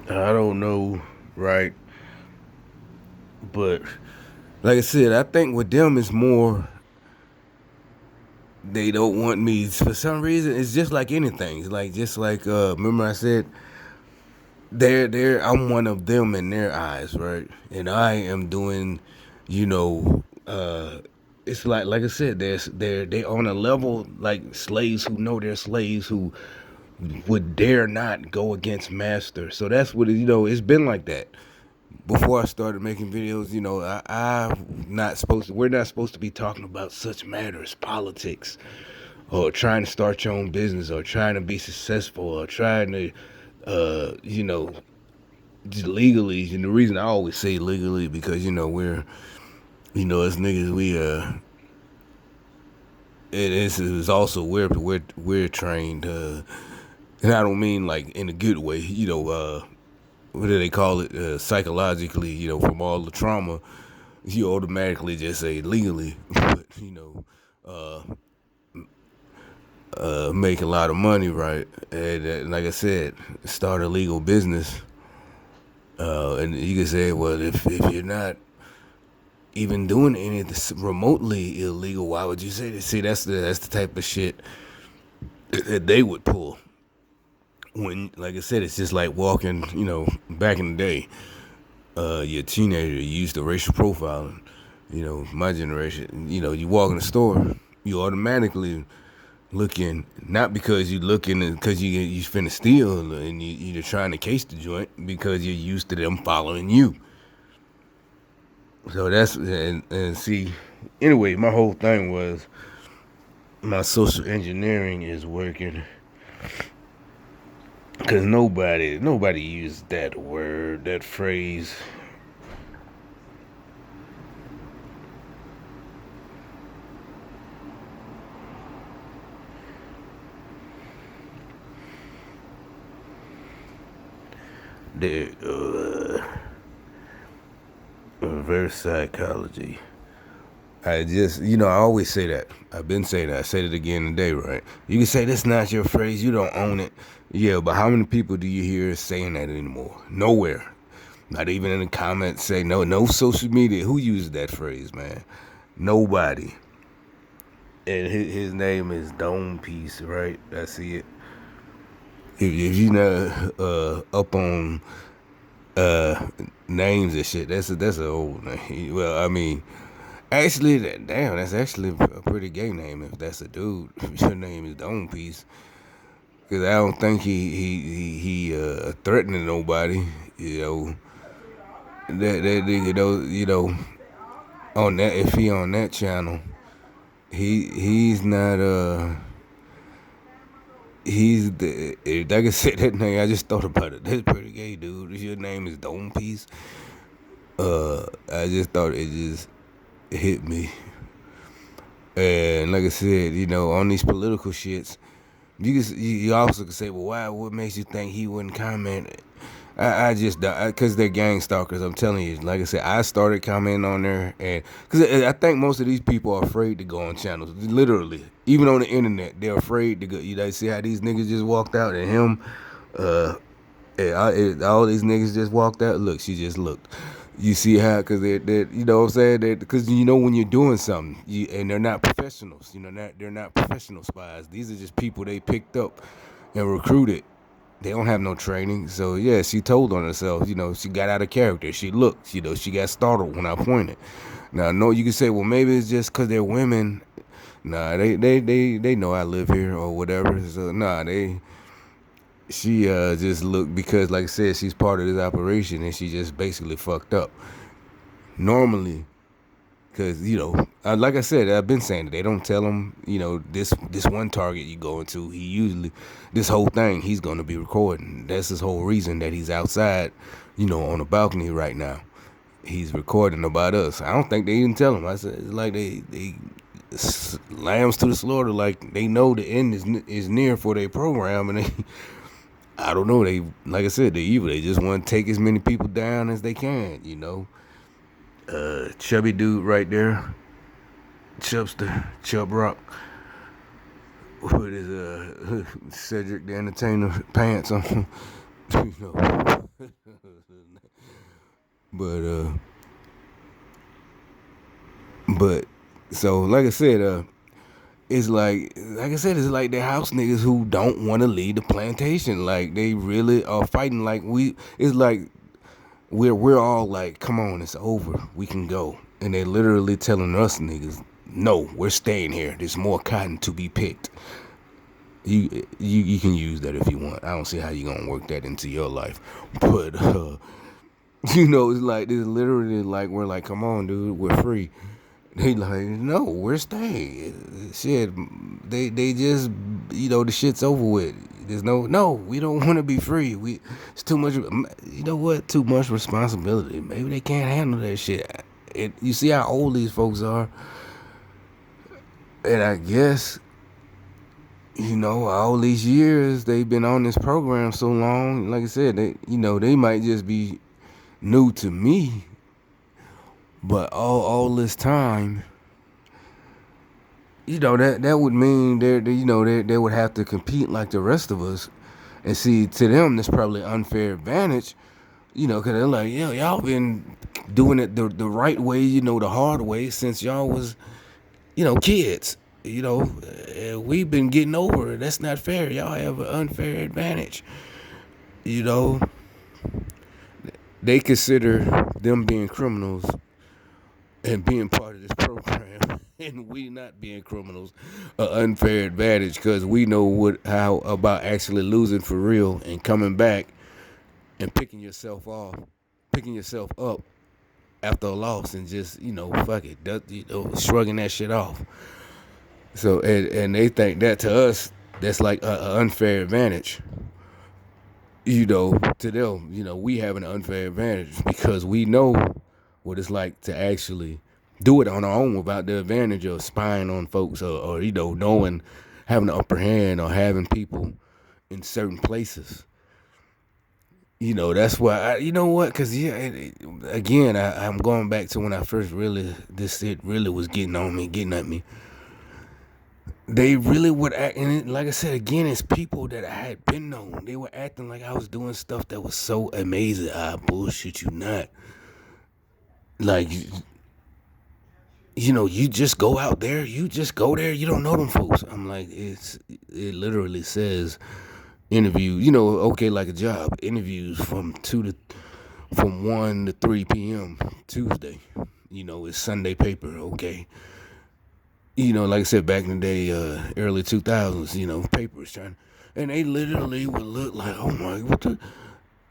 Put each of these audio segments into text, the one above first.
I don't know, right? But like I said, I think with them it's more they don't want me for some reason. It's just like anything. It's like just like remember I said they're I'm one of them in their eyes, right? And I am doing, you know, it's like I said, they on a level like slaves who know they're slaves who would dare not go against master. So that's what it's been like that. Before I started making videos, we're not supposed to be talking about such matters, politics, or trying to start your own business, or trying to be successful, or trying to, just legally. And the reason I always say legally because we're, as niggas, it is also we're trained, and I don't mean like in a good way, what do they call it, psychologically, from all the trauma, you automatically just say legally, but uh, make a lot of money, right? And like I said, start a legal business, and you can say, well, if you're not even doing any of this remotely illegal, why would you say that? See, that's the type of shit that they would pull. When, like I said, it's just like walking, back in the day, you're a teenager, you used to racial profiling. My generation, you walk in the store, you automatically looking, not because you looking because you finna steal and you're trying to case the joint, because you're used to them following you. So that's and see. Anyway, my whole thing was my social engineering is working because nobody used that word, that phrase. The reverse psychology. I just, I always say that. I've been saying that. I said it again today, right? You can say that's not your phrase. You don't own it. Yeah, but how many people do you hear saying that anymore? Nowhere. Not even in the comments. Say no social media. Who uses that phrase, man? Nobody. And his name is Dome Piece, right? I see it. If you not up on uh, names and shit, that's an old name. Well, I mean, actually, that's actually a pretty gay name if that's a dude. If your name is Dome Piece, because I don't think he threatening nobody. You know that nigga, on that, if he on that channel, he's not he's the, like I said, that name, I just thought about it. That's pretty gay, dude. If your name is Dome Piece, I just thought it just hit me. And like I said, on these political shits, you also can say, well, why? What makes you think he wouldn't comment? I just because they're gang stalkers. I'm telling you, like I said, I started commenting on there, and because I think most of these people are afraid to go on channels. Literally, even on the internet, they're afraid to go. See how these niggas just walked out, and him, uh, all these niggas just walked out. Look, she just looked. You see how? Because they you know what I'm saying? Because when you're doing something, and they're not professionals. They're not professional spies. These are just people they picked up and recruited. They don't have no training. So yeah, she told on herself. She got out of character. She looked. She got startled when I pointed. Now, no, you can say, well, maybe it's just because they're women. Nah, they know I live here or whatever. So nah, she just looked because, like I said, she's part of this operation, and she just basically fucked up. Normally, because like I said, I've been saying it. They don't tell them, this one target you go into. He usually, this whole thing, he's gonna be recording. That's his whole reason that he's outside, on the balcony right now. He's recording about us. I don't think they even tell him. I said it's like they lambs to the slaughter. Like they know the end is near for their program, and they I don't know. They, like I said, they're evil. They just want to take as many people down as they can. Chubby dude right there, Chubster, Chub Rock, with his Cedric the Entertainer pants on. But but so like I said, it's like I said, it's like the house niggas who don't want to leave the plantation. Like they really are fighting. Like we, it's like we're all like, come on, it's over, we can go, and they're literally telling us niggas, no, we're staying here. There's more cotton to be picked. You can use that if you want. I don't see how you gonna work that into your life, but it's like it's literally like we're like, come on, dude, we're free. They like, no, we're staying. Shit, they just, the shit's over with. There's no, we don't want to be free. It's too much. You know what? Too much responsibility. Maybe they can't handle that shit. You see how old these folks are, and I guess, all these years they've been on this program so long. Like I said, they might just be new to me, but all this time, that would mean they would have to compete like the rest of us. And see, to them, that's probably an unfair advantage, because they're like, yeah, y'all been doing it the right way, the hard way since y'all was, kids. We've been getting over it. That's not fair. Y'all have an unfair advantage. You know, they consider them being criminals and being part of this program, and we not being criminals, an unfair advantage because we know how about actually losing for real and coming back and picking yourself up after a loss and just fuck it, shrugging that shit off. So and they think that to us that's like an unfair advantage. To them, we have an unfair advantage because we know what it's like to actually do it on our own without the advantage of spying on folks or knowing, having the upper hand or having people in certain places. That's why you know what? Because again, I'm going back to when I first this shit really was getting at me. They really would act, and like I said again, it's people that I had been known. They were acting like I was doing stuff that was so amazing. I bullshit you not. Like, you just go out there, you just go there, you don't know them folks. I'm like, it literally says interview, okay, like a job, interviews from 1 to 3 p.m. Tuesday. It's Sunday paper, okay. Like I said, back in the day, early 2000s, papers trying, and they literally would look like, oh my, what the.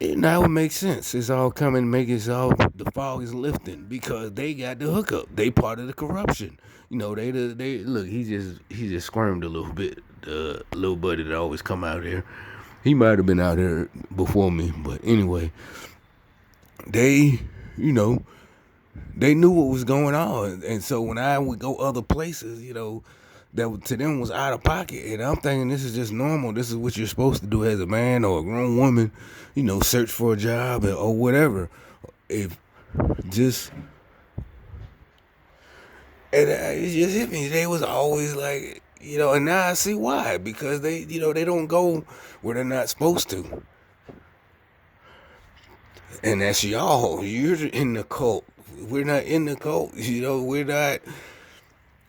Now it makes sense. It's all coming, the fog is lifting because they got the hookup. They part of the corruption. They look. He just squirmed a little bit. The little buddy that always come out here. He might have been out here before me, but anyway, they, they knew what was going on, and so when I would go other places, that to them was out of pocket, and I'm thinking this is just normal. This is what you're supposed to do as a man or a grown woman, search for a job or whatever. If just and it just hit me. They was always like, and now I see why, because they don't go where they're not supposed to, and that's y'all. You're in the cult. We're not in the cult. We're not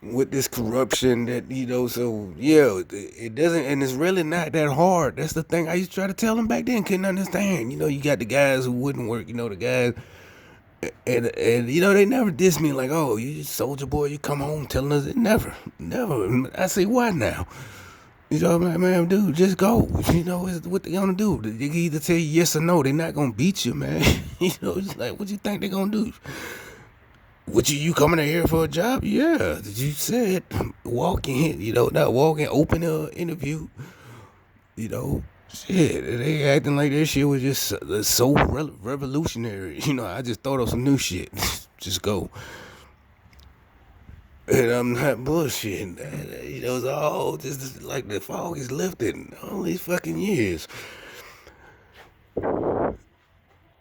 with this corruption that so yeah, it doesn't, and it's really not that hard. That's the thing I used to try to tell them back then. Couldn't understand. You got the guys who wouldn't work. The guys, and they never diss me like, oh, you soldier boy, you come home telling us it. Never. I say why now. I'm like, man, dude, just go. It's what they gonna do. They can either tell you yes or no. They're not gonna beat you, man. It's like, what you think they gonna do? What you coming in here for a job? Yeah, you said walk in, not walk in, open an interview. Shit, they acting like that shit was just so revolutionary. I just thought of some new shit. Just go. And I'm not bullshitting. It's all just like the fog is lifting all these fucking years.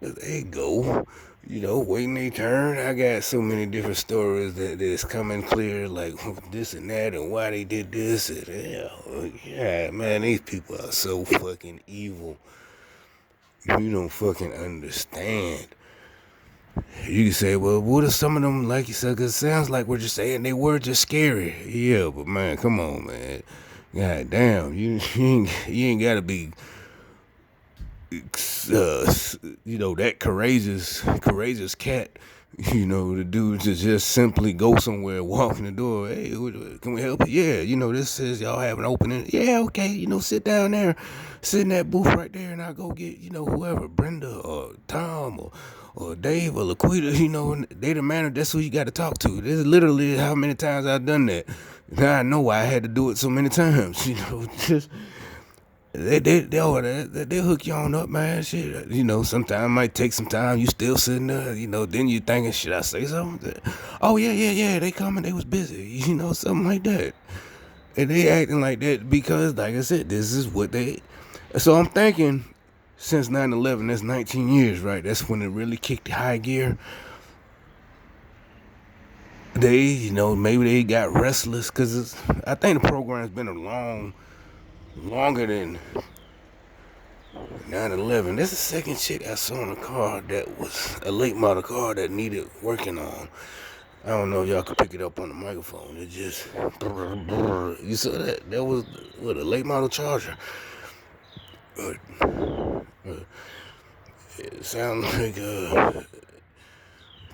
They go, waiting their turn. I got so many different stories that is coming clear, like this and that, and why they did this. And yeah, man, these people are so fucking evil. You don't fucking understand. You can say, well, what are some of them, like you said, because it sounds like we're just saying they were just scary. Yeah, but man, come on, man. God damn, you ain't got to be, that courageous cat. The dude to just simply go somewhere, walk in the door. Hey, can we help you? Yeah, this says y'all have an opening. Yeah, okay. Sit down there, sit in that booth right there, and I'll go get whoever, Brenda or Tom or Dave or Laquita. And they the manager. That's who you got to talk to. This is literally how many times I've done that. Now I know why I had to do it so many times. Just. They hook you on up, man. Shit, sometimes it might take some time. You still sitting there, then you thinking, should I say something? Oh yeah. They coming. They was busy, something like that. And they acting like that because, like I said, this is what they. So I'm thinking, since 9/11, that's 19 years, right? That's when it really kicked high gear. They, maybe they got restless because I think the program's been longer than 9/11. That's the second chick I saw in a car that was a late model car that needed working on. I don't know if y'all could pick it up on the microphone. It just you saw that? That was a late model Charger. It sounded like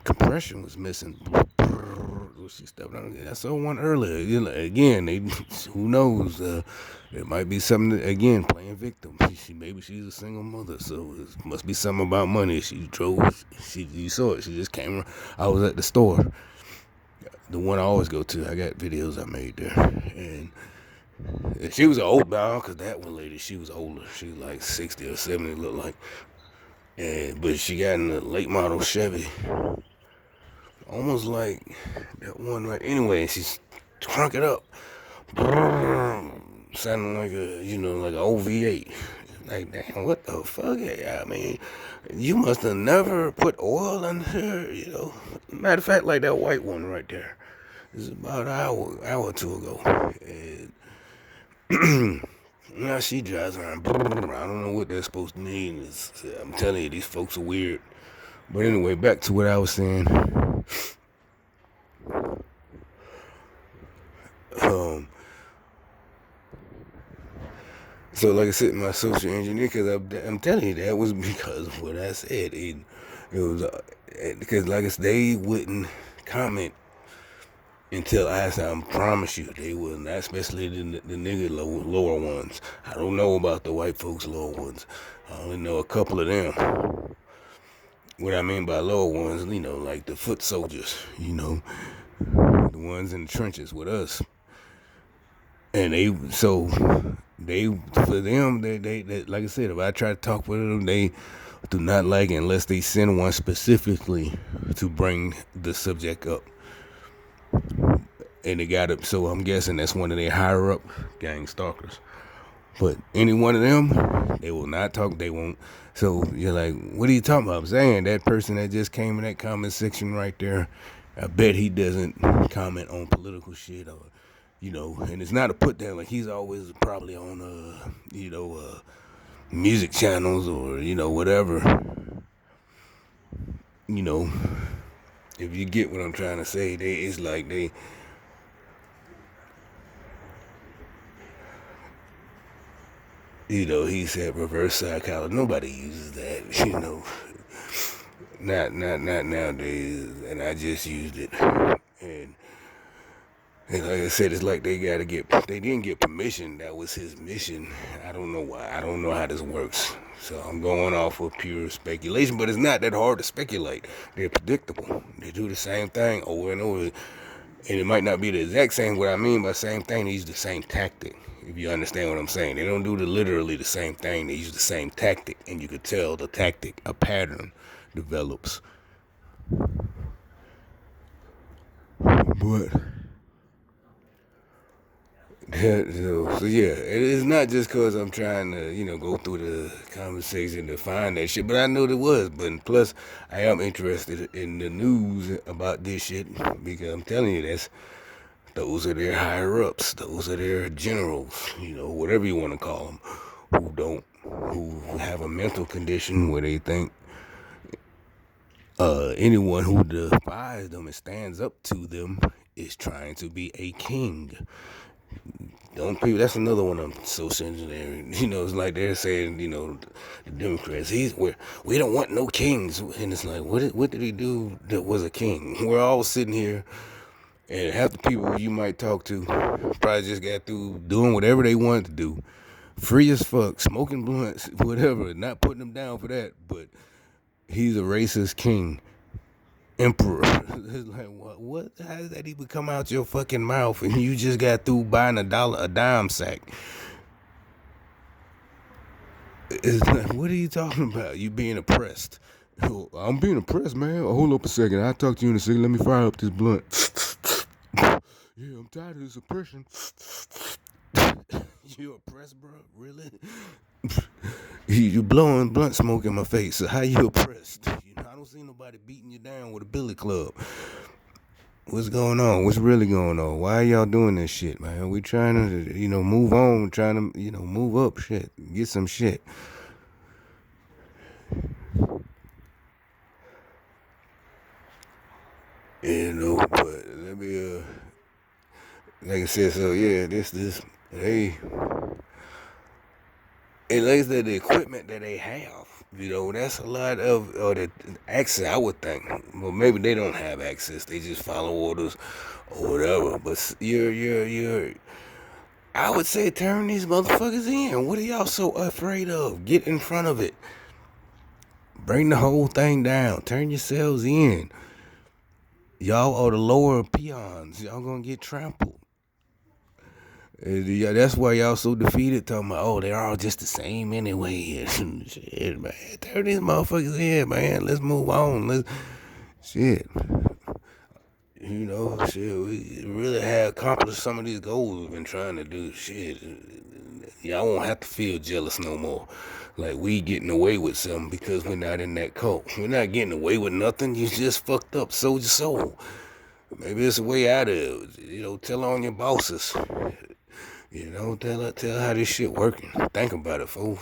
compression was missing. She stepped on it. I saw one earlier. Again, who knows? It might be something. Again, playing victim. Maybe she's a single mother, so it must be something about money. She drove. You saw it. She just came. I was at the store, the one I always go to. I got videos I made there, and she was an old dog. Cause that one lady, she was older. She was like 60 or 70, looked like. But she got in a late model Chevy. Almost like that one right. Anyway, she's crunk it up. Sounding like like an old V8. Like, damn, what the fuck? I mean, you must have never put oil in her, Matter of fact, like that white one right there. This is about an hour or two ago. And now she drives around. I don't know what that's supposed to mean. I'm telling you, these folks are weird. But anyway, back to what I was saying. So like I said, my social engineer, because I'm telling you, that was because of what I said. It was because like I said, they wouldn't comment until I said, I promise you, they will not, especially the nigga lower ones. I don't know about the white folks lower ones. I only know a couple of them. What I mean by lower ones, like the foot soldiers, the ones in the trenches with us. And for them, they like I said, if I try to talk with them, they do not like it unless they send one specifically to bring the subject up. And they got it, so I'm guessing that's one of their higher up gang stalkers. But any one of them, they will not talk, they won't. So you're like, what are you talking about? I'm saying that person that just came in that comment section right there, I bet he doesn't comment on political shit or and it's not a put down, like he's always probably on music channels or whatever. If you get what I'm trying to say, it's like he said reverse psychology. Nobody uses that, not nowadays, and I just used it. And like I said, it's like they didn't get permission. That was his mission. I don't know why. I don't know how this works. So I'm going off of pure speculation, but it's not that hard to speculate. They're predictable. They do the same thing over and over. And it might not be the exact same. What I mean by same thing, they use the same tactic. If you understand what I'm saying. They don't do literally the same thing. They use the same tactic. And you could tell the tactic, a pattern develops. But so yeah, it's not just cause I'm trying to, go through the conversation to find that shit, but I knew there was. But plus, I am interested in the news about this shit because I'm telling you, those are their higher ups, those are their generals, whatever you want to call them, who don't who have a mental condition where they think anyone who defies them and stands up to them is trying to be a king. Don't people? That's another one of them social engineering. It's like they're saying, the Democrats. We don't want no kings, and it's like, what did he do that was a king? We're all sitting here, and half the people you might talk to probably just got through doing whatever they wanted to do, free as fuck, smoking blunts, whatever. Not putting them down for that, but he's a racist king. Emperor. It's like, what? How does that even come out your fucking mouth? And you just got through buying a dime sack. It's like, what are you talking about? You being oppressed? I'm being oppressed, man. Hold up a second. I'll talk to you in a second. Let me fire up this blunt. Yeah, I'm tired of this oppression. You oppressed, bro? Really? You blowing blunt smoke in my face. So how you oppressed? I don't see nobody beating you down with a billy club. What's going on? What's really going on? Why are y'all doing this shit, man? We trying to, move on, trying to, move up shit, get some shit. But let me, like I said, so yeah, hey, and like I said, the equipment that they have, that's a lot of, or the access, I would think. Well, maybe they don't have access. They just follow orders or whatever. But I would say turn these motherfuckers in. What are y'all so afraid of? Get in front of it. Bring the whole thing down. Turn yourselves in. Y'all are the lower peons. Y'all gonna get trampled. Yeah, that's why y'all so defeated. Talking about, oh, they're all just the same anyway. Shit, man. Turn these motherfuckers in, man. Let's move on. Shit. Shit. We really have accomplished some of these goals we've been trying to do. Shit. Y'all won't have to feel jealous no more. Like we getting away with something because we're not in that cult. We're not getting away with nothing. You just fucked up, sold your soul. Maybe it's a way out of it. Tell on your bosses. Tell how this shit working. Think about it, fool.